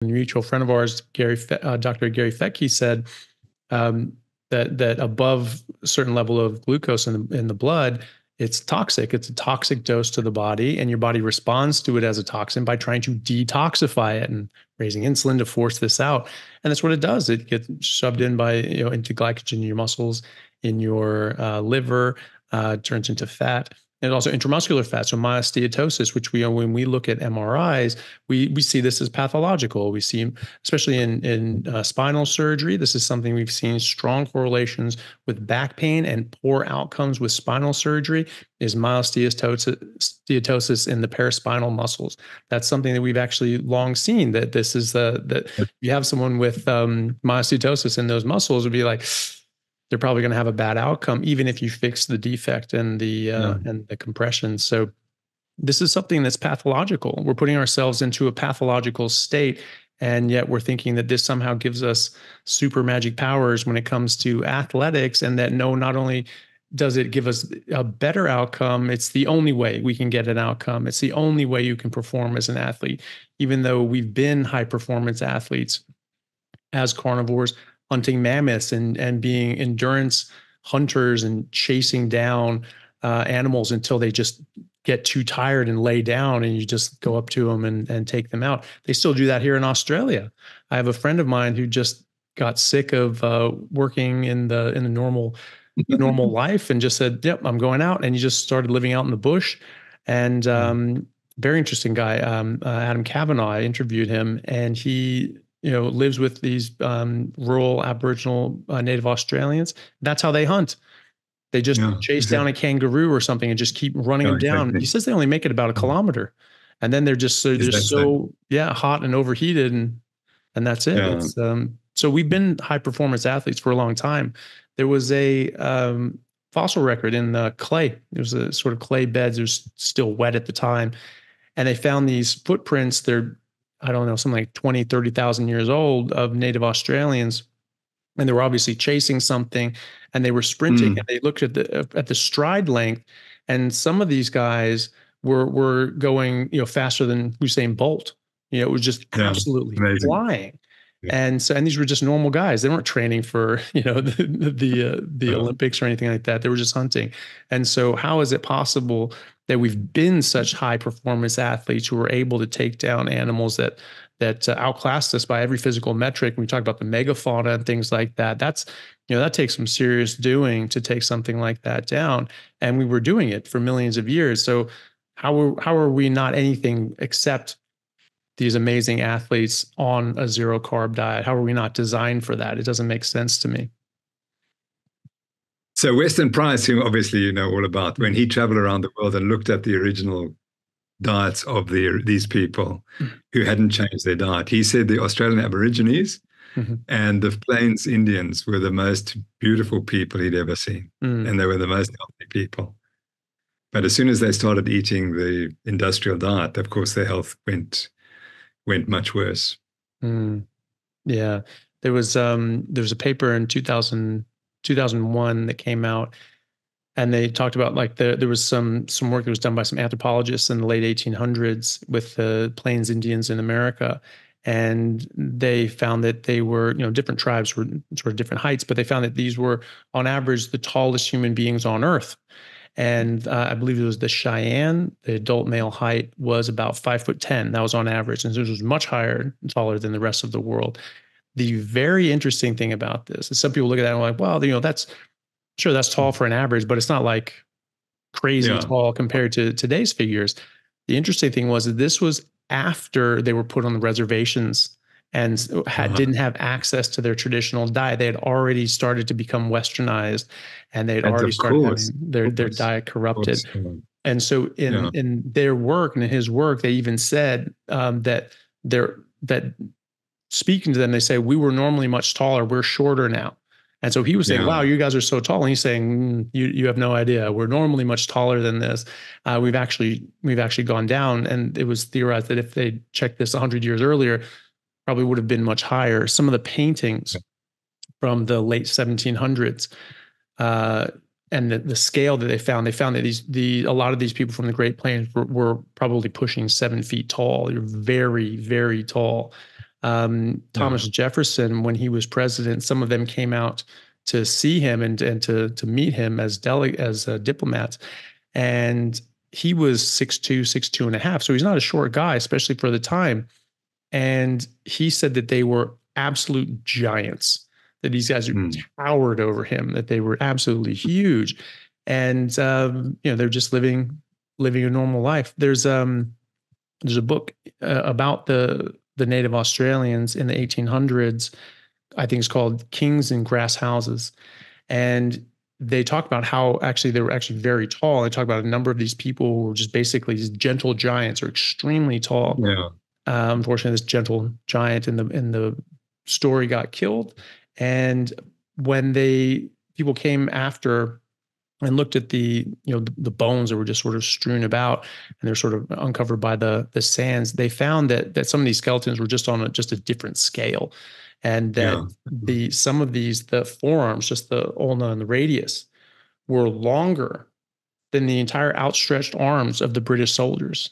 A mutual friend of ours, Dr. Gary Fettke, said that above a certain level of glucose in the blood, it's toxic. It's a toxic dose to the body, and your body responds to it as a toxin by trying to detoxify it and raising insulin to force this out. And that's what it does. It gets shoved in into glycogen in your muscles, in your liver, turns into fat. And also intramuscular fat, so myosteatosis, which when we look at MRIs, we see this as pathological. We see, especially in spinal surgery, this is something we've seen strong correlations with back pain and poor outcomes with spinal surgery is myosteatosis in the paraspinal muscles. That's something that we've actually long seen, that this is that you have someone with myosteatosis in those muscles would be like, they're probably going to have a bad outcome, even if you fix the defect and the compression. So this is something that's pathological. We're putting ourselves into a pathological state, and yet we're thinking that this somehow gives us super magic powers when it comes to athletics, and that not only does it give us a better outcome, it's the only way we can get an outcome. It's the only way you can perform as an athlete, even though we've been high performance athletes as carnivores, hunting mammoths and being endurance hunters and chasing down animals until they just get too tired and lay down, and you just go up to them and take them out. They still do that here in Australia. I have a friend of mine who just got sick of working in the normal life and just said, "Yep, I'm going out." And he just started living out in the bush. And very interesting guy, Adam Kavanagh. I interviewed him, and he lives with these rural Aboriginal Native Australians. That's how they hunt. They just chase down a kangaroo or something and just keep running them down. Exactly. He says they only make it about a kilometer, and then they're just so hot and overheated, and that's it. Yeah. It's, so we've been high performance athletes for a long time. There was a fossil record in the clay. It was a sort of clay beds. It was still wet at the time, and they found these footprints. They're, I don't know, something like 20, 30,000 years old, of Native Australians. And they were obviously chasing something, and they were sprinting, and they looked at the stride length, and some of these guys were going, faster than Usain Bolt. It was just absolutely flying. Yeah. And these were just normal guys. They weren't training for, the Olympics or anything like that. They were just hunting. And so how is it possible that we've been such high performance athletes who were able to take down animals that outclassed us by every physical metric? We talk about the megafauna and things like that. That's, that takes some serious doing to take something like that down. And we were doing it for millions of years. So how are we not anything except these amazing athletes on a zero carb diet? How are we not designed for that? It doesn't make sense to me. So Weston Price, who obviously you know all about, when he traveled around the world and looked at the original diets of these people who hadn't changed their diet, he said the Australian Aborigines and the Plains Indians were the most beautiful people he'd ever seen. And they were the most healthy people. But as soon as they started eating the industrial diet, of course, their health went much worse. Yeah. There was a paper in 2001 that came out, and they talked about there was some work that was done by some anthropologists in the late 1800s with the Plains Indians in America. And they found that they were, different tribes were sort of different heights, but they found that these were on average the tallest human beings on Earth. And I believe it was the Cheyenne, the adult male height was about 5'10". That was on average. And so it was much higher and taller than the rest of the world. The very interesting thing about this is some people look at that and are like, well, that's tall for an average, but it's not like crazy tall compared to today's figures. The interesting thing was that this was after they were put on the reservations and didn't have access to their traditional diet. They had already started to become westernized, and they'd already started having their diet corrupted. And so in their work and in his work, they even said that speaking to them, they say, we were normally much taller. We're shorter now. And so he was saying, wow, you guys are so tall. And he's saying, you have no idea. We're normally much taller than this. We've actually gone down. And it was theorized that if they checked this 100 years earlier, probably would have been much higher. Some of the paintings from the late 1700s and the scale that they found that a lot of these people from the Great Plains were probably pushing 7 feet tall. They're very, very tall. Thomas Jefferson, when he was president, some of them came out to see him and to meet him as diplomats. And he was 6'2", 6'2 and a half. So he's not a short guy, especially for the time. And he said that they were absolute giants, that these guys towered over him, that they were absolutely huge. And, they're just living a normal life. There's a book about the native Australians in the 1800s. I think it's called Kings in Grass Houses. And they talk about how actually they were actually very tall. They talk about a number of these people who were just basically these gentle giants or extremely tall. Yeah. Unfortunately, this gentle giant in the story got killed. And when people came after and looked at the bones that were just sort of strewn about, and they're sort of uncovered by the sands, they found that some of these skeletons were just on just a different scale. And that some of these, the forearms, just the ulna and the radius, were longer than the entire outstretched arms of the British soldiers.